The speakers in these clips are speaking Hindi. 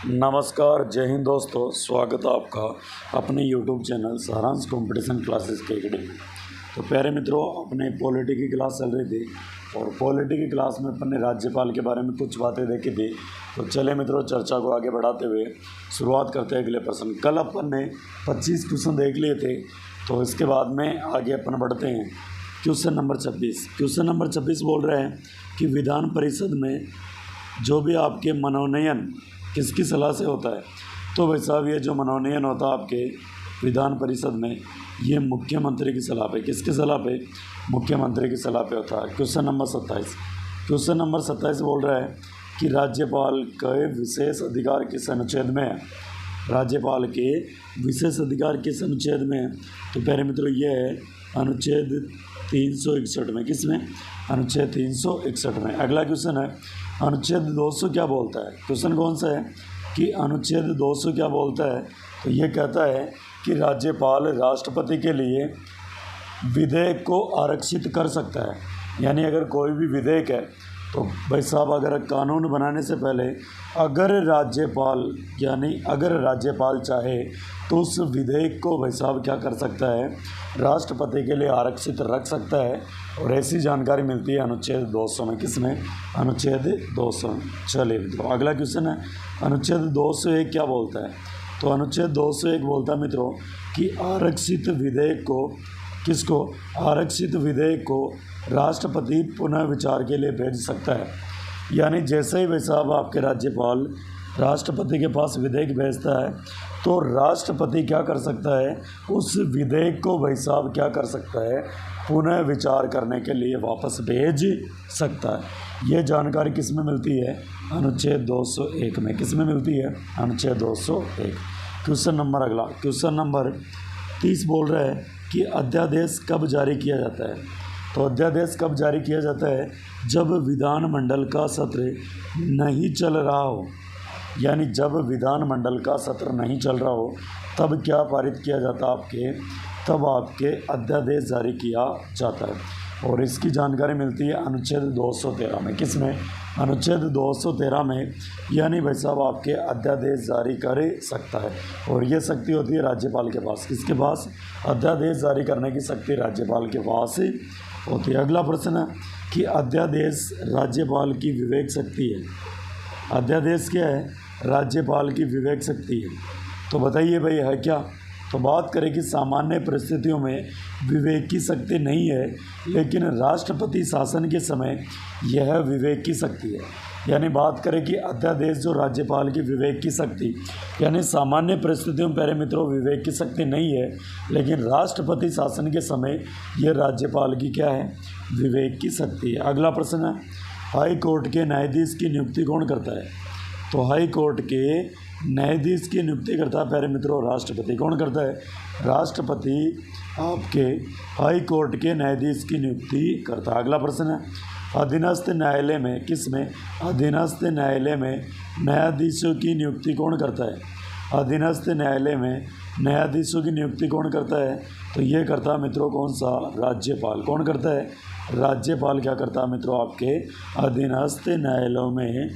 नमस्कार, जय हिंद दोस्तों। स्वागत है आपका अपने यूट्यूब चैनल सारांश कंपटीशन क्लासेस के एकेडमी। तो प्यारे मित्रों, अपने पॉलिटी की क्लास चल रही थी और पॉलिटी की क्लास में अपन ने राज्यपाल के बारे में कुछ बातें देखी थी। तो चले मित्रों, चर्चा को आगे बढ़ाते हुए शुरुआत करते हैं अगले प्रश्न। कल अपन ने 25 क्वेश्चन देख लिए थे, तो इसके बाद में आगे अपन बढ़ते हैं। Question number 26। क्वेश्चन नंबर 26 बोल रहे हैं कि विधान परिषद में जो भी आपके मनोनयन किसकी सलाह से होता है। तो भाई साहब, ये जो मनोनयन होता है आपके विधान परिषद में, ये मुख्यमंत्री की सलाह पे, किसकी सलाह पे? मुख्यमंत्री की सलाह पे होता है। Question number 27। क्वेश्चन नंबर 27 बोल रहा है कि राज्यपाल के विशेष अधिकार किस अनुच्छेद में है। राज्यपाल के विशेष अधिकार किस अनुच्छेद में है? तो प्यारे मित्रों, ये है अनुच्छेद 361 में। किस में? अनुच्छेद 361 में। अगला क्वेश्चन है अनुच्छेद 200 क्या बोलता है। क्वेश्चन कौन सा है कि अनुच्छेद 200 क्या बोलता है? तो ये कहता है कि राज्यपाल राष्ट्रपति के लिए विधेयक को आरक्षित कर सकता है। यानी अगर कोई भी विधेयक है तो भाई साहब, अगर कानून बनाने से पहले अगर राज्यपाल चाहे तो उस विधेयक को भाई साहब क्या कर सकता है, राष्ट्रपति के लिए आरक्षित रख सकता है। और ऐसी जानकारी मिलती है अनुच्छेद 200 में। किस में? अनुच्छेद 200। चलिए मित्रों, अगला क्वेश्चन है अनुच्छेद 201 क्या बोलता है। तो अनुच्छेद 201 बोलता है मित्रों कि आरक्षित विधेयक को, किसको? आरक्षित विधेयक को राष्ट्रपति पुनः विचार के लिए भेज सकता है। यानी जैसे ही भाई साहब आपके राज्यपाल राष्ट्रपति के पास विधेयक भेजता है तो राष्ट्रपति क्या कर सकता है, उस विधेयक को भाई साहब क्या कर सकता है, पुनः विचार करने के लिए वापस भेज सकता है। ये जानकारी किस में मिलती है? अनुच्छेद 201 में। किस में मिलती है? अनुच्छेद 201। क्वेश्चन नंबर अगला, क्वेश्चन नंबर 30 बोल रहा है कि अध्यादेश कब जारी किया जाता है। तो अध्यादेश कब जारी किया जाता है? जब विधानमंडल का सत्र नहीं चल रहा हो। यानी जब विधानमंडल का सत्र नहीं चल रहा हो तब क्या पारित किया जाता आपके? तब आपके अध्यादेश जारी किया जाता है। और इसकी जानकारी मिलती है अनुच्छेद 213 में। किस में? अनुच्छेद 213 में। यानी भाई साहब आपके अध्यादेश जारी कर सकता है और ये शक्ति होती है राज्यपाल के पास। किसके पास? अध्यादेश जारी करने की शक्ति राज्यपाल के पास होती है। अगला प्रश्न है कि अध्यादेश राज्यपाल की विवेक शक्ति है। अध्यादेश क्या है? राज्यपाल की विवेक शक्ति है। तो बताइए भाई, है क्या? तो बात करें कि सामान्य परिस्थितियों में विवेक की शक्ति नहीं है, लेकिन राष्ट्रपति शासन के समय यह विवेक की शक्ति है। यानी बात करें कि अध्यादेश जो राज्यपाल की विवेक की शक्ति, यानी सामान्य परिस्थितियों में प्यारे मित्रों विवेक की शक्ति नहीं है, लेकिन राष्ट्रपति शासन के समय यह राज्यपाल की क्या है? विवेक की शक्ति है। अगला प्रश्न है हाई कोर्ट के न्यायाधीश की नियुक्ति कौन करता है। तो हाई कोर्ट के न्यायाधीश की नियुक्ति करता है प्यारे मित्रों राष्ट्रपति। कौन करता है? राष्ट्रपति आपके हाई कोर्ट के न्यायाधीश की नियुक्ति करता है। अगला प्रश्न है अधीनस्थ न्यायालय में, किस में? अधीनस्थ न्यायालय में न्यायाधीशों की नियुक्ति कौन करता है? अधीनस्थ न्यायालय में न्यायाधीशों की नियुक्ति कौन करता है? तो ये करता है मित्रों कौन सा? राज्यपाल। कौन करता है? राज्यपाल क्या करता है मित्रों आपके अधीनस्थ न्यायालयों में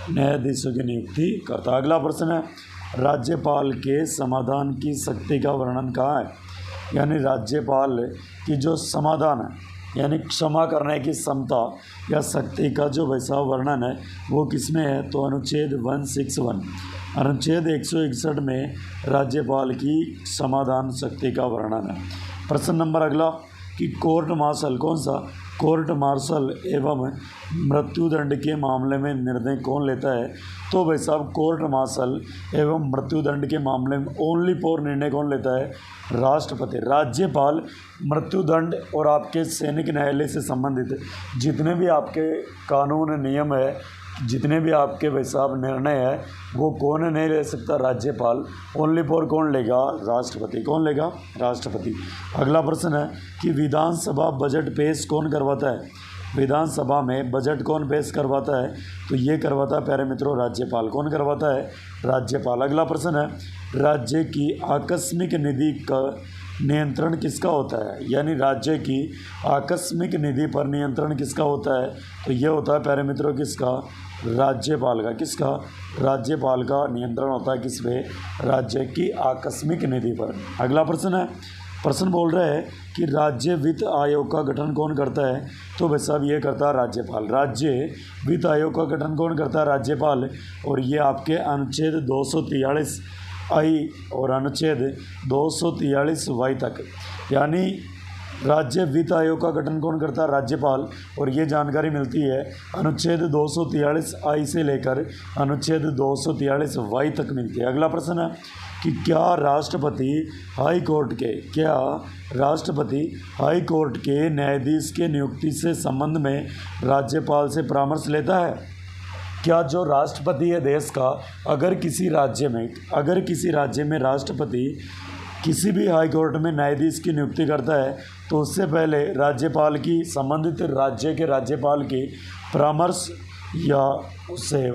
न्यायाधीशों की नियुक्ति करता है। अगला प्रश्न है राज्यपाल के समाधान की शक्ति का वर्णन कहाँ है। यानी राज्यपाल की जो समाधान है, यानी क्षमा करने की क्षमता या शक्ति का जो वैसा वर्णन है वो किस में है? तो अनुच्छेद 161, अनुच्छेद 161 में राज्यपाल की समाधान शक्ति का वर्णन है। प्रश्न नंबर अगला कि कोर्ट मार्शल, कौन सा? कोर्ट मार्शल एवं मृत्युदंड के मामले में निर्णय कौन लेता है। तो भाई साहब कोर्ट मार्शल एवं मृत्युदंड के मामले में ओनली फॉर निर्णय कौन लेता है? राष्ट्रपति। राज्यपाल मृत्युदंड और आपके सैनिक न्यायालय से संबंधित जितने भी आपके कानून नियम है, जितने भी आपके भाई साहब निर्णय है, वो कौन नहीं ले सकता? राज्यपाल। ओनली फॉर कौन लेगा? राष्ट्रपति। कौन लेगा? राष्ट्रपति। अगला प्रश्न है कि विधानसभा बजट पेश कौन करवाता है। विधानसभा में बजट कौन पेश करवाता है? तो ये करवाता है प्यारे मित्रों राज्यपाल। कौन करवाता है? राज्यपाल। अगला प्रश्न है राज्य की आकस्मिक निधि का नियंत्रण किसका होता है। यानी राज्य की आकस्मिक निधि पर नियंत्रण किसका होता है। तो ये होता है प्यारे मित्रों किसका? राज्यपाल का, किसका, राज्यपाल का नियंत्रण होता है किस पे, राज्य की आकस्मिक निधि पर। अगला प्रश्न है, प्रश्न बोल रहा है कि राज्य वित्त आयोग का गठन कौन करता है, तो भाई साहब ये करता है राज्यपाल। राज्य वित्त आयोग का गठन कौन करता है, राज्यपाल। और ये आपके अनुच्छेद 243 आई और अनुच्छेद 243 वाई तक, यानी राज्य वित्त आयोग का गठन कौन करता है, राज्यपाल। और ये जानकारी मिलती है अनुच्छेद 243 आई से लेकर अनुच्छेद 243 वाई तक मिलती है। अगला प्रश्न है कि क्या राष्ट्रपति हाई कोर्ट के न्यायाधीश के नियुक्ति से संबंध में राज्यपाल से परामर्श लेता है। क्या जो राष्ट्रपति है देश का, अगर किसी राज्य में राष्ट्रपति किसी भी हाई कोर्ट में न्यायाधीश की नियुक्ति करता है तो उससे पहले राज्यपाल की, संबंधित राज्य के राज्यपाल की परामर्श या उससे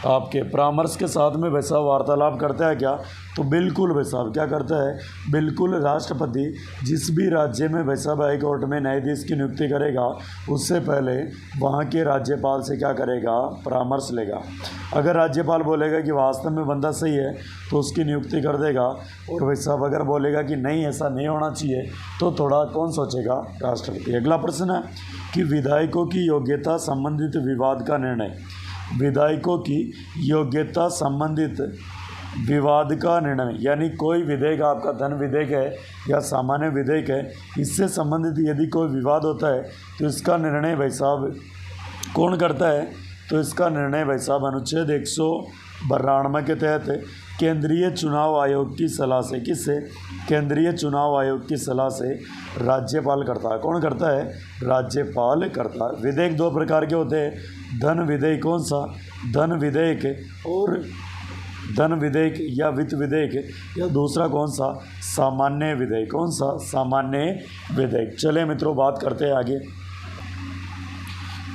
आपके परामर्श के साथ में वैसा वार्तालाप करता है क्या, तो बिल्कुल भाई साहब क्या करता है, बिल्कुल राष्ट्रपति जिस भी राज्य में वैसा हाई कोर्ट में न्यायाधीश की नियुक्ति करेगा उससे पहले वहाँ के राज्यपाल से क्या करेगा, परामर्श लेगा। अगर राज्यपाल बोलेगा कि वास्तव में बंदा सही है तो उसकी नियुक्ति कर देगा, और भाई साहब अगर बोलेगा कि नहीं ऐसा नहीं होना चाहिए तो थोड़ा कौन सोचेगा, राष्ट्रपति। अगला प्रश्न है कि विधायकों की योग्यता संबंधित विवाद का निर्णय, विधायकों की योग्यता संबंधित विवाद का निर्णय, यानी कोई विधेयक आपका धन विधेयक है या सामान्य विधेयक है, इससे संबंधित यदि कोई विवाद होता है तो इसका निर्णय भाई साहब कौन करता है, तो इसका निर्णय भाई साहब अनुच्छेद 192 के तहत केंद्रीय चुनाव आयोग की सलाह से, किससे, केंद्रीय चुनाव आयोग की सलाह से राज्यपाल करता है। कौन करता है, राज्यपाल करता है। विधेयक दो प्रकार के होते हैं, धन विधेयक, कौन सा, धन विधेयक और धन विधेयक या वित्त विधेयक, या दूसरा कौन सा, सामान्य विधेयक। कौन सा, सामान्य विधेयक। चले मित्रों बात करते हैं आगे।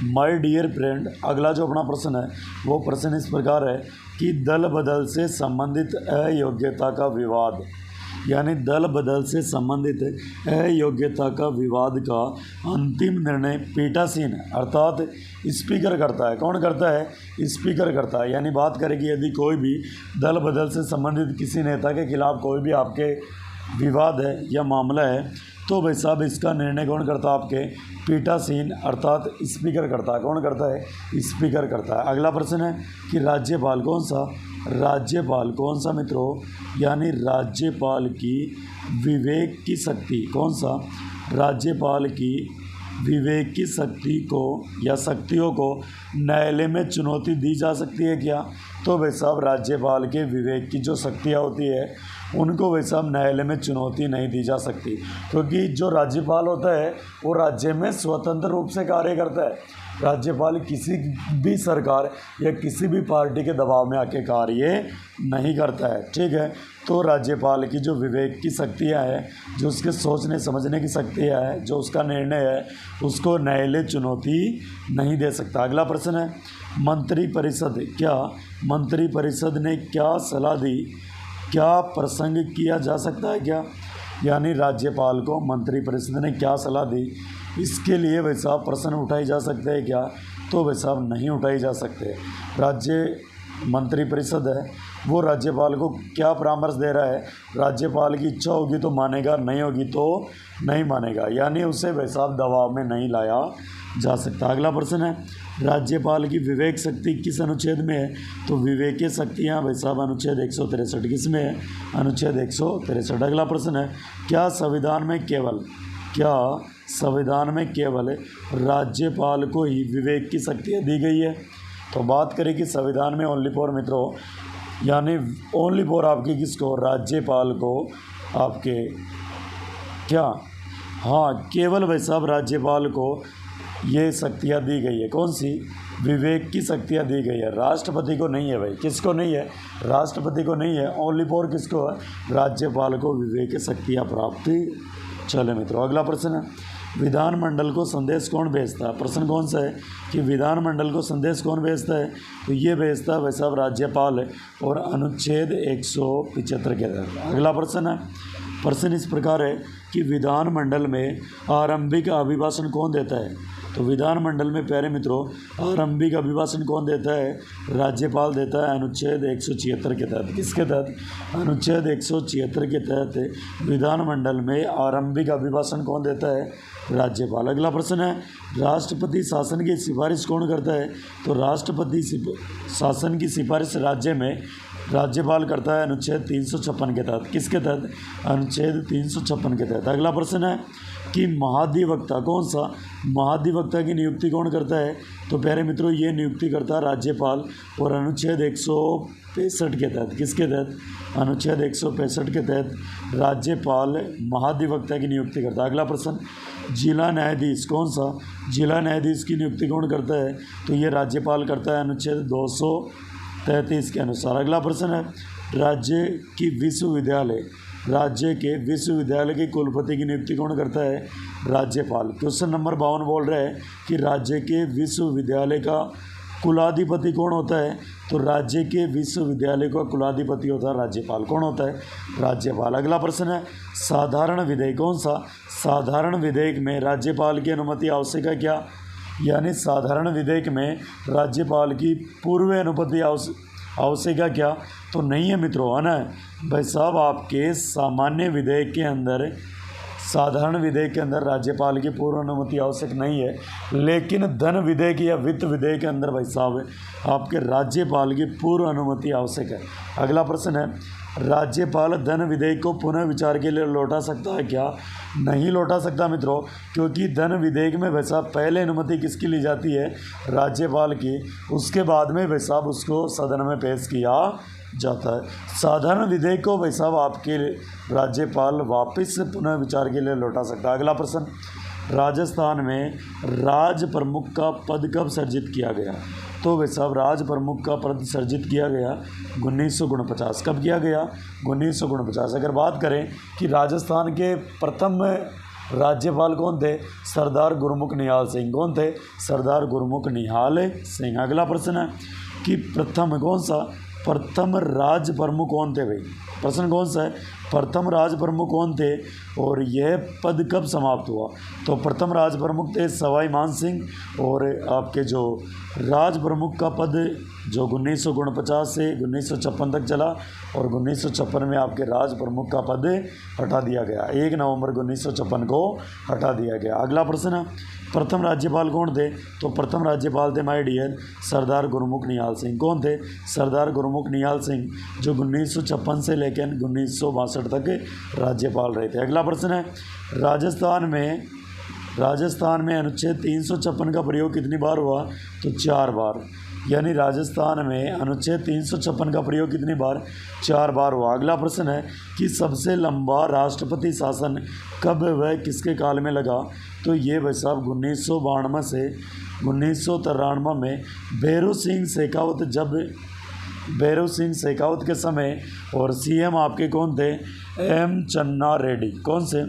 माय डियर फ्रेंड, अगला जो अपना प्रश्न है वो प्रश्न इस प्रकार है कि दल बदल से संबंधित अयोग्यता का विवाद, यानी दल बदल से संबंधित अयोग्यता का विवाद का अंतिम निर्णय पीठासीन अर्थात स्पीकर करता है। कौन करता है, स्पीकर करता है। यानी बात करेगी यदि कोई भी दल बदल से संबंधित किसी नेता के खिलाफ कोई भी आपके विवाद है या मामला है तो भाई साहब इसका निर्णय कौन करता है, आपके पीठासीन अर्थात स्पीकर करता है। कौन करता है, स्पीकर करता है। अगला प्रश्न है कि राज्यपाल कौन सा, राज्यपाल कौन सा मित्रों, यानी राज्यपाल की विवेक की शक्ति, कौन सा, राज्यपाल की विवेक की शक्ति को या शक्तियों को न्यायालय में चुनौती दी जा सकती है क्या, तो भाई साहब राज्यपाल के विवेक की जो शक्तियाँ होती है उनको भाई साहब न्यायालय में चुनौती नहीं दी जा सकती, क्योंकि जो राज्यपाल होता है वो राज्य में स्वतंत्र रूप से कार्य करता है। राज्यपाल किसी भी सरकार या किसी भी पार्टी के दबाव में आके कार्य नहीं करता है, ठीक है। तो राज्यपाल की जो विवेक की शक्तियाँ हैं, जो उसके सोचने समझने की शक्तियाँ हैं, जो उसका निर्णय है उसको न्यायालय चुनौती नहीं दे सकता। अगला प्रश्न है मंत्रिपरिषद ने क्या सलाह दी, क्या प्रसंग किया जा सकता है क्या, यानी राज्यपाल को मंत्रिपरिषद ने क्या सलाह दी, इसके लिए भाई साहब प्रश्न उठाए जा सकते हैं क्या, तो भाई साहब नहीं उठाए जा सकते। राज्य मंत्रिपरिषद है वो राज्यपाल को क्या परामर्श दे रहा है, राज्यपाल की इच्छा होगी तो मानेगा, नहीं होगी तो नहीं मानेगा, यानी उसे भाई साहब दबाव में नहीं लाया जा सकता। अगला प्रश्न है राज्यपाल की विवेक शक्ति किस अनुच्छेद में है, तो विवेकीय शक्तियाँ भाई साहब अनुच्छेद 163 किस में है, अनुच्छेद 163। अगला प्रश्न है क्या संविधान में केवल राज्यपाल को ही विवेक की शक्तियाँ दी गई है, तो बात करें कि संविधान में ओनली फॉर मित्रों, यानी ओनली फॉर आपकी किसको, राज्यपाल को आपके क्या, हाँ केवल भाई साहब राज्यपाल को ये शक्तियाँ दी गई है। कौन सी, विवेक की शक्तियाँ दी गई है, राष्ट्रपति को नहीं है भाई, किसको नहीं है, राष्ट्रपति को नहीं है, ओनली फॉर किसको है, राज्यपाल को विवेक की शक्तियाँ प्राप्त। चले मित्रों अगला प्रश्न है विधानमंडल को संदेश कौन भेजता है, प्रश्न कौन सा है कि विधानमंडल को संदेश कौन भेजता है, तो ये भेजता है भाई साहब राज्यपाल है और अनुच्छेद 175 के तहत। अगला प्रश्न है, प्रश्न इस प्रकार है कि विधानमंडल में आरंभिक अभिभाषण कौन देता है, तो विधानमंडल में प्यारे मित्रों आरंभिक अभिभाषण कौन देता है? राज्यपाल देता है अनुच्छेद 176 के तहत। किसके तहत? अनुच्छेद 176 के तहत विधानमंडल में आरंभिक अभिभाषण कौन देता है? राज्यपाल। अगला प्रश्न है राष्ट्रपति शासन की सिफारिश कौन करता है? तो राष्ट्रपति शासन की सिफारिश राज्य में राज्यपाल करता है अनुच्छेद 356 के तहत। किसके तहत? अनुच्छेद 356 के तहत। अगला प्रश्न है कि महाधिवक्ता कौन सा? महाधिवक्ता की नियुक्ति कौन करता है? तो प्यारे मित्रों ये नियुक्ति करता है राज्यपाल और अनुच्छेद 165 के तहत। किसके तहत? अनुच्छेद 165 के तहत राज्यपाल महाधिवक्ता की नियुक्ति करता है। अगला प्रश्न जिला न्यायाधीश कौन सा? जिला न्यायाधीश की नियुक्ति कौन करता है? तो ये राज्यपाल करता है अनुच्छेद 233 के अनुसार। अगला प्रश्न है राज्य के विश्वविद्यालय के कुलपति की नियुक्ति कौन करता है? राज्यपाल। क्वेश्चन नंबर 52 बोल रहा है कि राज्य के विश्वविद्यालय का कुलाधिपति कौन होता है? तो राज्य के विश्वविद्यालय का कुलाधिपति होता है राज्यपाल। कौन होता है? राज्यपाल। अगला प्रश्न है साधारण विधेयक कौन सा? साधारण विधेयक में राज्यपाल की अनुमति आवश्यक है क्या? यानी साधारण विधेयक में राज्यपाल की पूर्व अनुमति आवश्यक है क्या? तो नहीं है मित्रों, है ना भाई साहब। आपके सामान्य विधेयक के अंदर, साधारण विधेयक के अंदर राज्यपाल की पूर्व अनुमति आवश्यक नहीं है, लेकिन धन विधेयक या वित्त विधेयक के अंदर भाई साहब आपके राज्यपाल की पूर्व अनुमति आवश्यक है। अगला प्रश्न है राज्यपाल धन विधेयक को पुनः विचार के लिए लौटा सकता है क्या? नहीं लौटा सकता मित्रों, क्योंकि धन विधेयक में भाई साहब पहले अनुमति किसकी ली जाती है? राज्यपाल की। उसके बाद में भाई साहब उसको सदन में पेश किया जाता है। साधारण विधेयक को भाई साहब आपके राज्यपाल वापस से पुनः विचार के लिए लौटा सकता है। अगला प्रश्न राजस्थान में राज प्रमुख का पद कब सर्जित किया गया? तो भाई साहब राज प्रमुख का पद सर्जित किया गया 1949। कब किया गया? 1949। अगर बात करें कि राजस्थान के प्रथम राज्यपाल कौन थे? सरदार गुरमुख निहाल सिंह। कौन थे? सरदार गुरमुख निहाल सिंह। अगला प्रश्न है कि प्रथम राज प्रमुख कौन थे? भाई प्रश्न कौन सा है? प्रथम राज प्रमुख कौन थे और यह पद कब समाप्त हुआ? तो प्रथम राज प्रमुख थे सवाई मान सिंह और आपके जो राज प्रमुख का पद जो 1949 से 1956 तक चला और 1956 में आपके राज प्रमुख का पद हटा दिया गया। 1 नवंबर 1956 को हटा दिया गया। अगला प्रश्न है प्रथम राज्यपाल कौन थे? तो प्रथम राज्यपाल थे माय डियर सरदार गुरमुख निहाल सिंह। कौन थे? सरदार गुरमुख निहाल सिंह, जो 1956 से लेकर 1962 तक राज्यपाल रहे थे। अगला प्रश्न है राजस्थान में अनुच्छेद 356 का प्रयोग कितनी बार हुआ? तो 4 बार। यानी राजस्थान में अनुच्छेद 356 का प्रयोग कितनी बार? 4 बार हुआ। अगला प्रश्न है कि सबसे लंबा राष्ट्रपति शासन कब व किसके काल में लगा? तो ये भाई साहब 1992 से 1993 में भैरू सिंह शेखावत के समय, और सीएम आपके कौन थे? एम चन्ना रेड्डी। कौन से?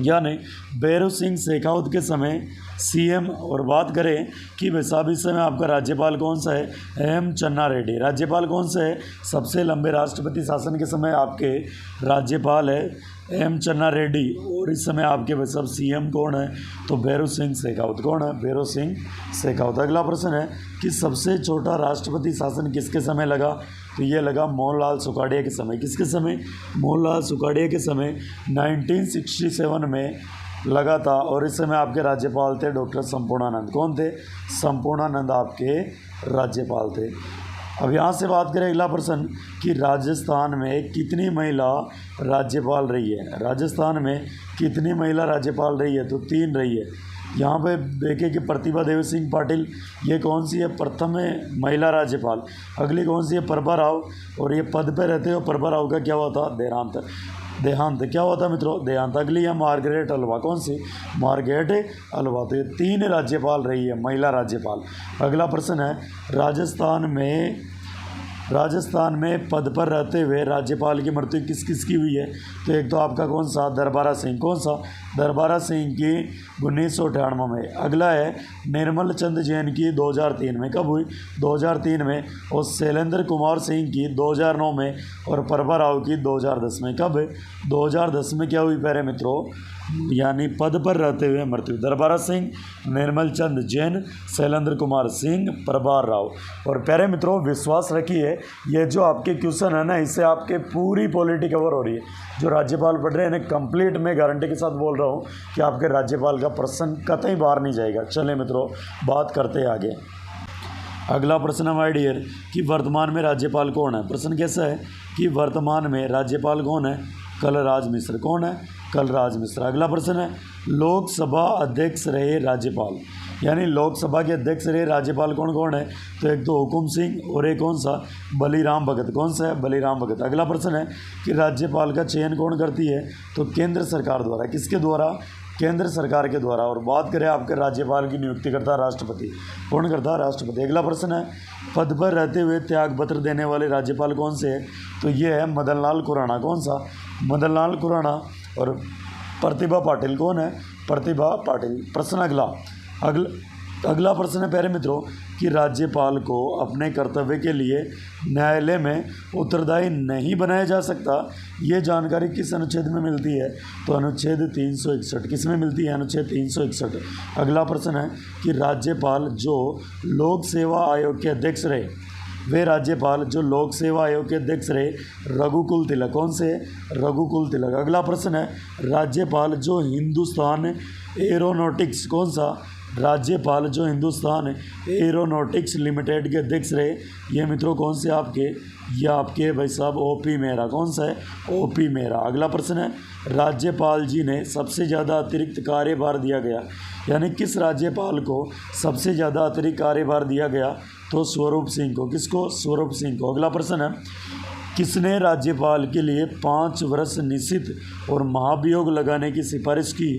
यानी भैरू सिंह शेखावत के समय सीएम। और बात करें कि भाई साहब इस समय आपका राज्यपाल कौन सा है? एम चन्ना रेड्डी। राज्यपाल कौन सा है? सबसे लंबे राष्ट्रपति शासन के समय आपके राज्यपाल है एम चन्ना रेड्डी। और इस समय आपके भाई साहब सीएम कौन है? तो भैरू सिंह शेखावत। कौन है? भैरू सिंह शेखावत। अगला प्रश्न है कि सबसे छोटा राष्ट्रपति शासन किसके समय लगा? तो ये लगा मोहनलाल सुखाड़िया के समय। किसके समय? मोहनलाल सुखाड़िया के समय 1967 में लगा था। और इस समय आपके राज्यपाल थे डॉक्टर संपूर्णानंद। कौन थे? संपूर्णानंद आपके राज्यपाल थे। अब यहाँ से बात करें अगला प्रश्न कि राजस्थान में कितनी महिला राज्यपाल रही है? राजस्थान में कितनी महिला राज्यपाल रही है? तो 3 रही है। यहाँ पे देखें कि प्रतिभा देवी सिंह पाटिल, ये कौन सी है? प्रथम महिला राज्यपाल। अगली कौन सी है? प्रभा राव। और ये पद पे रहते हो। प्रभा राव का क्या हुआ था? देहांत। क्या हुआ था मित्रों? देहांत। अगली है मार्गरेट अल्वा। कौन सी? Margaret Alva. तो ये 3 राज्यपाल रही है, महिला राज्यपाल। अगला प्रश्न है राजस्थान में पद पर रहते हुए राज्यपाल की मृत्यु किस किस की हुई है? तो एक तो आपका कौन सा? दरबारा सिंह। कौन सा? दरबारा सिंह की 1998 में। अगला है निर्मल चंद जैन की 2003 में। कब हुई? 2003 में। और शैलेंद्र कुमार सिंह की 2009 में। और प्रभा राव की 2010 में। कब? 2010 में क्या हुई प्यारे मित्रों? यानी पद पर रहते हुए मृत्यु। दरबारा सिंह, निर्मल चंद जैन, शैलेंद्र कुमार सिंह, प्रभार राव। और प्यारे मित्रों, विश्वास रखिए ये जो आपके क्वेश्चन है ना, इससे आपके पूरी पॉलिटी कवर हो रही है। जो राज्यपाल पढ़ रहे हैं इन्हें कंप्लीट मैं गारंटी के साथ बोल रहा हूँ कि आपके राज्यपाल का प्रश्न कतई बाहर नहीं जाएगा। चलिए मित्रों, बात करते हैं आगे। अगला प्रश्न है माय डियर कि वर्तमान में राज्यपाल कौन है। प्रश्न कैसा है कि वर्तमान में राज्यपाल कौन है? कलराज मिश्र। कौन है? कलराज मिश्र। अगला प्रश्न है लोकसभा अध्यक्ष रहे राज्यपाल, यानी लोकसभा के अध्यक्ष रहे राज्यपाल कौन कौन है? तो एक तो हुकुम सिंह और एक कौन सा? बलीराम भगत। कौन सा है? बलीराम भगत। अगला प्रश्न है कि राज्यपाल का चयन कौन करती है? तो केंद्र सरकार द्वारा। किसके द्वारा? केंद्र सरकार के द्वारा। और बात करें आपके राज्यपाल की नियुक्ति करता है राष्ट्रपति। कौन करता है? राष्ट्रपति। अगला प्रश्न है पद पर रहते हुए त्यागपत्र देने वाले राज्यपाल कौन से हैं? तो ये है मदन लाल खुराना। कौन सा? मदन लाल खुराना। और प्रतिभा पाटिल। कौन है? प्रतिभा पाटिल। प्रश्न अगला प्रश्न है प्यारे मित्रों कि राज्यपाल को अपने कर्तव्य के लिए न्यायालय में उत्तरदायी नहीं बनाया जा सकता, ये जानकारी किस अनुच्छेद में मिलती है? तो अनुच्छेद 361। किस में मिलती है? अनुच्छेद 361। अगला प्रश्न है कि राज्यपाल जो लोक सेवा आयोग के अध्यक्ष रहे, वे राज्यपाल जो लोक सेवा आयोग के अध्यक्ष रहे रघुकुल तिलक। कौन से? रघुकुल तिलक। अगला प्रश्न है राज्यपाल जो हिंदुस्तान एरोनॉटिक्स। कौन सा? राज्यपाल जो हिंदुस्तान एरोनॉटिक्स लिमिटेड के अध्यक्ष रहे, ये मित्रों कौन से आपके? ये आपके भाई साहब ओपी मेहरा। कौन सा है? ओपी मेहरा। अगला प्रश्न है राज्यपाल जी ने सबसे ज़्यादा अतिरिक्त कार्यभार दिया गया, यानी किस राज्यपाल को सबसे ज़्यादा अतिरिक्त कार्यभार दिया गया? तो स्वरूप सिंह को। किसको? स्वरूप सिंह को। अगला प्रश्न है किसने राज्यपाल के लिए 5 वर्ष निश्चित और महाभियोग लगाने की सिफारिश की?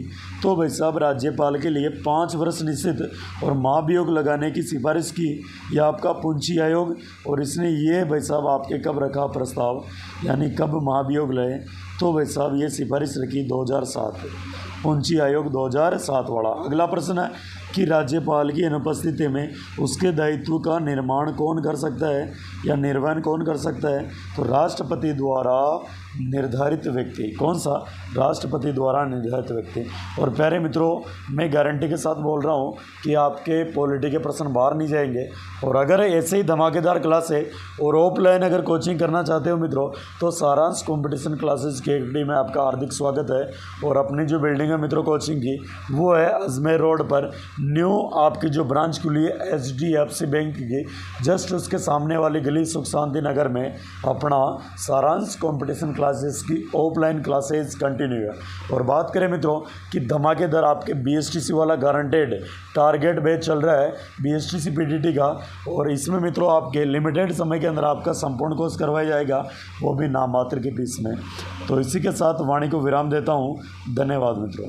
तो भाई साहब राज्यपाल के लिए 5 वर्ष निश्चित और महाभियोग लगाने की सिफारिश की यह आपका पुंछी आयोग। और इसने ये भाई साहब आपके कब रखा प्रस्ताव, यानी कब महाभियोग लाए? तो भाई साहब ये सिफारिश रखी 2007, पुंछी आयोग 2007 वाला। अगला प्रश्न है कि राज्यपाल की अनुपस्थिति में उसके दायित्व का निर्माण कौन कर सकता है या निर्वहन कौन कर सकता है? तो राष्ट्रपति द्वारा निर्धारित व्यक्ति। कौन सा? राष्ट्रपति द्वारा निर्धारित व्यक्ति। और प्यारे मित्रों, मैं गारंटी के साथ बोल रहा हूँ कि आपके पॉलिटी के प्रश्न बाहर नहीं जाएंगे। और अगर ऐसे ही धमाकेदार क्लास है और ऑफलाइन अगर कोचिंग करना चाहते हो मित्रों, तो सारांश कंपटीशन क्लासेस के एकेडमी में आपका हार्दिक स्वागत है। और अपनी जो बिल्डिंग है मित्रों कोचिंग की, वो है अजमेर रोड पर न्यू आपकी जो ब्रांच खुली है HDFC बैंक की, जस्ट उसके सामने वाली गली सुख शांति नगर में अपना सारांश कंपटीशन क्लासेस की ऑफलाइन क्लासेस कंटिन्यू है। और बात करें मित्रों कि धमाकेदार आपके BSTC वाला गारंटेड टारगेट बैच चल रहा है BSTC PTT का, और इसमें मित्रों आपके लिमिटेड समय के अंदर आपका संपूर्ण कोर्स करवाया जाएगा, वो भी नाम मात्र की फीस में। तो इसी के साथ वाणी को विराम देता हूँ। धन्यवाद मित्रों।